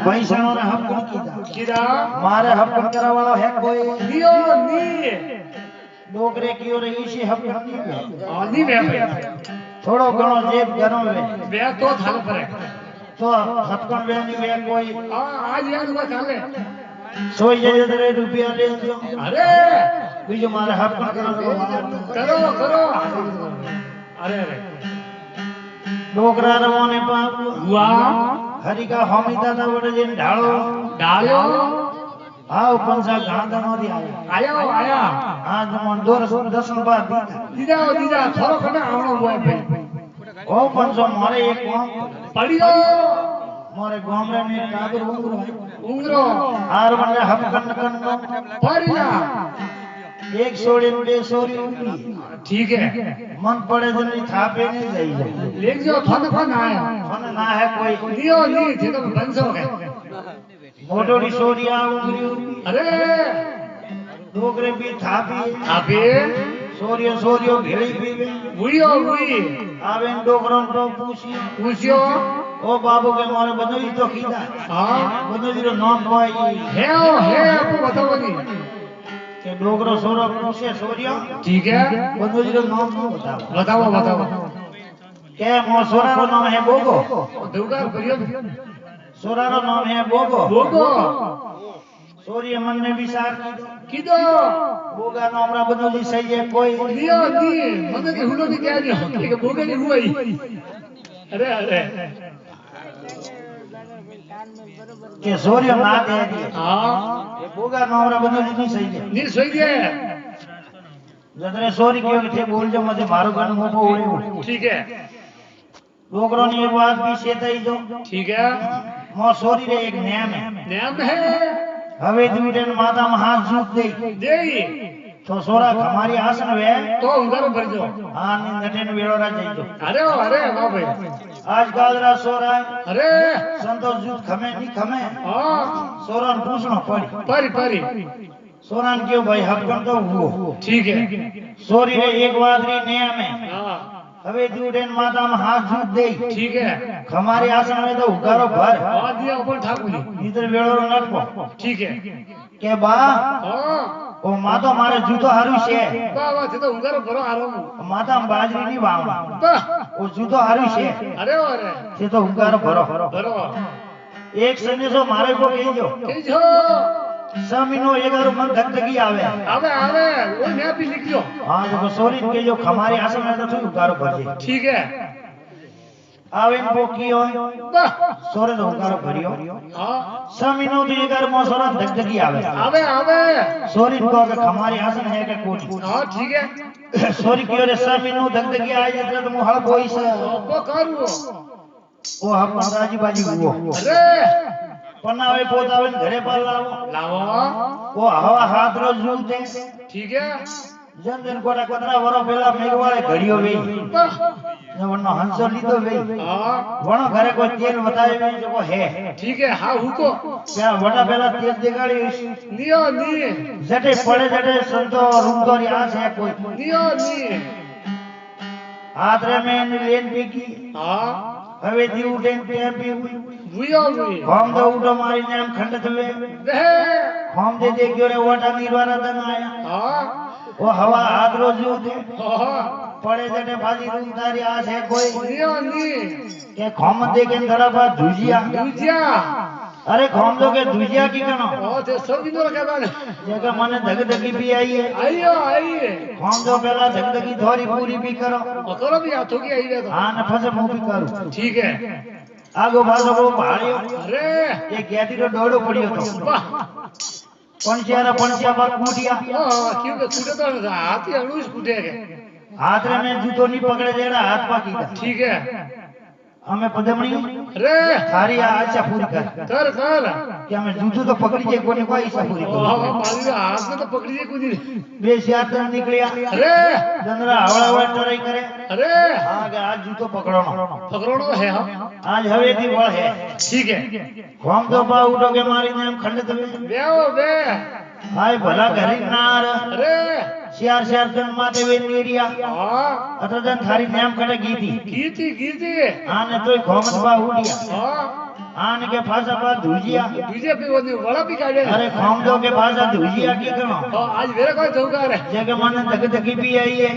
ભૈસણો ને હપકણ કીધા કીધા મારે હપકણ કરાવવાનો હે કોઈ દિયો ની ડોકરે કયો રે ઈશી હપકણ ની વે આની વે ભાઈ થોડો ઘણો જેબ ગરમ વે બે તો થાલ પડે તો હપકણ વે ની વે કોઈ આજ યાદ માં ચાલે સોઈ જાય તો રૂપિયા લેજો અરે બીજું મારે હપકણ કરાવવાનો કરો કરો અરે અરે ડોકરા રમોને પાપ વાહ હરિકા હોમીતા તા વડે જેને ઢાળો ડાળ્યો હાવ પંસા ગાંધા નો દી આયા આયા આ જમણ દોરસ દર્શન બાદ દીધા દીધા થોડો કને આવણો હોય ભાઈ ઓ પંસો મારે એક કોમ પડ્યો મારે ગામડે મે કાબર ઉંગરો હાર મને હપકન કન ફરિયા એક સોડી બે સોડી ઉંગલી ठीक है मन पड़े तो नहीं थापे नहीं जाइए ले जो फन फन आया फन ना है कोई दियो नी थे तो बंसो है मोटोड़ी सोडिया उंगली अरे डोगरे भी थापी आपे सोरियो सोरियो भेड़ी पीवे बुइयो बुई आवे डोगरों तो पूछियो ओ बाबू के मारे बनोई तो कीदा हां बनोई रो नाम कोई है आपको बताओ नी के डोगरो सोरो पूछे सोरियो ठीक है बनोई रो नाम को बताओ बताओ के मो सोरा रो नाम है बोगो दुगार करियो सोरा रो नाम है बोगो बोगो सोरियो मन ने विचार कीदो बोगा नामरा बनोई सही है कोई दियो दी मन के हुलो नी क्या दियो के बोगे नी हुई अरे अरे के सोरियो ना दे हां ये बोगा नामरा बनोई नहीं सही है नी सही है जदरे सोरी क्यों थे बोल जो मते मारो गन मोको ओळे ठीक है डोगरो ने एक बात भी सेताई जो ठीक है मो सोरी रे एक नियम है नाम है हवे दूटन माता में हाथ झूठ दे देई तो सोरा हमारी आसन वे तो उंगर भर जो हां नी नटेन वेड़ोरा जाइजो अरे वाह भाई आज कालरा सोरा अरे संतोष झूठ खमे नी खमे हां सोरा पूछनो पड़ी परी परी सोरान क्यों भाई हकन तो हुओ ठीक है सोरी रे एक बात री नियम है हां हवे दूटन माता में हाथ झूठ दे ठीक है हमारी आसन में तो हुकारो भर हां दिया ऊपर ठाकुर इधर वेड़ोरो नटको ठीक है के बा हां ओ मातो मारे जूतो हारू छे बाबा थे तो उंगर भरो आरो माता बाजरी नहीं वाव बा ओ जूतो हारू छे अरे अरे से तो हुंगारो भरो भरो एक संदेशो मारे को कहिजो केजो समीनो एगारो मन धकधकी आवे आवे आवे वो मैं भी लिख लो हां जो सोरी के जो हमारे आसन में तो हुंगारो भरजे ठीक है आवे को की हो बा सोरे तो हुंगारो भरियो हां समीनो तो एगारो मोसरा धकधकी आवे आवे आवे सोरी को के हमारे आसन है के कोटी हां ठीक है सोरी की रे समीनो धकधकी आई એટલે તો હું હળ બોઈ છે वो करू ओ हम राजी बाजी हुओ अरे पनावे पोतावे घरे पर लावो लावो ओ हवा हाथ रो जूल दे ठीक है जन जन कोटा कोतरा वरो पेला मेघवाळे घड़ियो वेई वनो हंसो लीधो वेई हां वणो घरे कोई तेल बताए वेई जो है ठीक है हां हुको क्या वडा पेला तेल देगाड़ी नियो नी जटे पड़े जटे संतो रूमतो री आस है कोई नियो नी हाथ रे में लेन पीकी हां हवे दी उठे पे पी बुयो बुई हम तो उठो मारी नाम खंडत वे बे हम दे दे क्यों रे वटा निर्वारा दन आया हां वो हवा हाथ रो जू दे हां पड़े जटे भाजी रूम तारी आस है कोई नियो नी के खम दे के अंदर बा धुजिया दूजिया अरे खम दो के धुजिया की कनो ओ ते सब दिनो रखा बाने जगह मने धगधगी भी आई है आइयो आइए खम दो पहला धगधगी थोड़ी पूरी भी करो करो भी हाथों की आई तो हां न फसे मुंह भी करू ठीक है आगो बाजो को भाड़ियो अरे ये गेटी रो डोडो पड़ियो तो वाह पंचिया पर कूटिया क्यों के कूटे तो हाथ ही अणुष कूटेगे हाथ रे में जूतो नहीं पकड़े जेड़ा हाथ पा कीदा ठीक है हमें पदमणी अरे थारी आशा पूरी कर कर कर कि हमें जूतो तो पकड़ी जे कोने को आशा पूरी कर मारी हाथ में तो पकड़ी जे कुछ बे सियार तन निकलिया अरे जनरा हवड़ा हवड़ा टराई करे अरे हां के आज जूतो पकड़नो पकड़ो है हम आज हवे दी वळ है ठीक है हम तो बा उठो के मारी नाम खंडित वे बेओ बे हाय भला घरी नार अरे सियार सियार जन माते वे नीरिया हां अतजन थारी नाम कटे गीती गीती आने तोय घोमत बा उडिया हां આને કે ફાસા પા ધુજિયા બીજે પીવાની વડા પી કાઢે અરે ખામદો કે ફાસા ધુજિયા કી કરો આજ વેરે કોઈ જવું કરે જે કે મને ધક ધકી પી આઈએ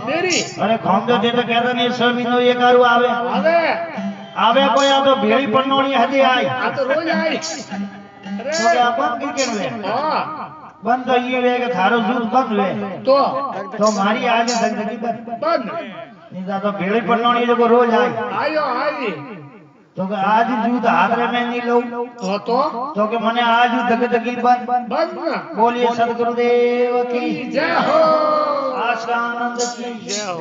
બેરી અરે ખામદો તે તો કહેતા ને 6 મહિનો એક આરું આવે આવે આવે કોઈ આ તો ભેળી પન્નોણી હતી આય આ તો રોજ આઈ તો કે આ બંધ ક્રિકેટ વે હા બંધ તો ઈ વે કે થારો જૂથ બંધ વે તો મારી આજે ધક ધકી બંધ બંધ નીતા તો ભેળી પન્નોણી જો રોજ આય આયો આવી તો કે આજ જૂથ હાથરે મેં નહીં લઉં તો કે મને આજ ધક ધકી બંધ બંધ બોલીએ સદગુરુદેવ કી જય હો આશાનંદ કી જય હો